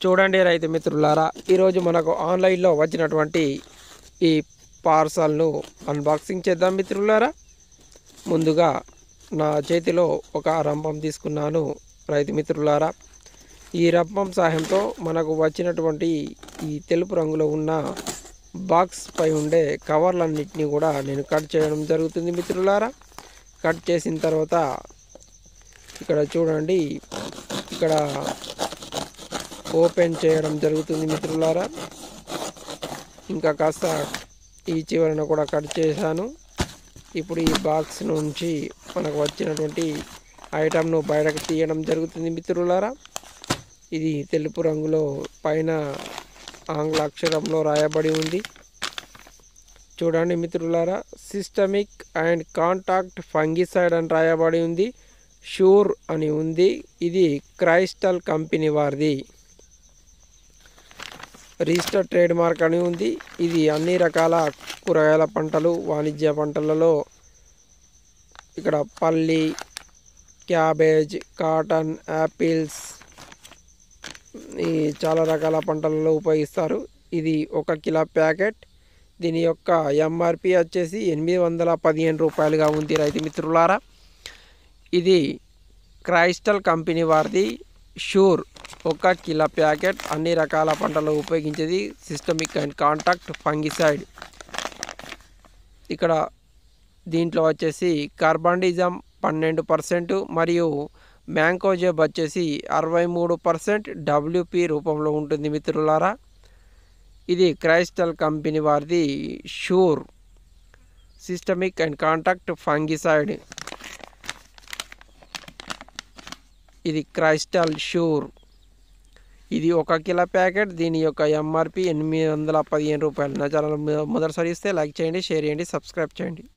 చూడండి రైతు మిత్రులారా, ఈరోజు మనకు ఆన్లైన్లో వచ్చినటువంటి ఈ పార్సల్ను అన్బాక్సింగ్ చేద్దాం మిత్రులారా. ముందుగా నా చేతిలో ఒక రంపం తీసుకున్నాను రైతు మిత్రులారా. ఈ రంపం సహాయంతో మనకు వచ్చినటువంటి ఈ తెలుపు రంగులో ఉన్న బాక్స్ పై ఉండే కవర్లన్నింటినీ కూడా నేను కట్ చేయడం జరుగుతుంది మిత్రులారా. కట్ చేసిన తర్వాత ఇక్కడ చూడండి, ఇక్కడ ఓపెన్ చేయడం జరుగుతుంది మిత్రులారా. ఇంకా కాస్త ఈ చివరన కూడా కట్ చేశాను. ఇప్పుడు ఈ బాక్స్ నుంచి మనకు వచ్చినటువంటి ఐటమ్ను బయటకు తీయడం జరుగుతుంది మిత్రులారా. ఇది తెలుపు రంగులో పైన ఆంగ్ల అక్షరంలో రాయబడి ఉంది. చూడండి మిత్రులారా, సిస్టమిక్ అండ్ కాంటాక్ట్ ఫంగిసైడ్ అని రాయబడి ఉంది. షూర్ అని ఉంది. ఇది క్రైస్టల్ కంపెనీ వారిది, రిజిస్టర్ ట్రేడ్ మార్క్ అని ఉంది. ఇది అన్ని రకాల కూరగాయల పంటలు, వాణిజ్య పంటలలో ఇక్కడ పల్లి, క్యాబేజ్, కాటన్, యాపిల్స్, ఈ చాలా రకాల పంటలలో ఉపయోగిస్తారు. ఇది 1 కిలో ప్యాకెట్. దీని యొక్క ఎంఆర్పి వచ్చేసి 815 రూపాయలుగా ఉంది రైతు మిత్రులారా. ఇది క్రైస్టల్ కంపెనీ వారిది షూర్ 1 కిలో ప్యాకెట్. అన్ని రకాల పంటలు ఉపయోగించేది సిస్టమిక్ అండ్ కాంటాక్ట్ ఫంగిసైడ్. ఇక్కడ దీంట్లో వచ్చేసి కార్బండిజం 12% మరియు మ్యాంకోజెబ్ వచ్చేసి 63% డబ్ల్యూపి రూపంలో ఉంటుంది మిత్రులారా. ఇది క్రైస్టల్ కంపెనీ వారిది sure systemic and contact fungicide. ఇది క్రైస్టల్ షూర్. ఇది 1 కిలో ప్యాకెట్. దీని యొక్క ఎంఆర్పి 815 రూపాయలు. నా ఛానల్ మొదటిసారి ఇస్తే లైక్ చేయండి, షేర్ చేయండి, సబ్స్క్రైబ్ చేయండి.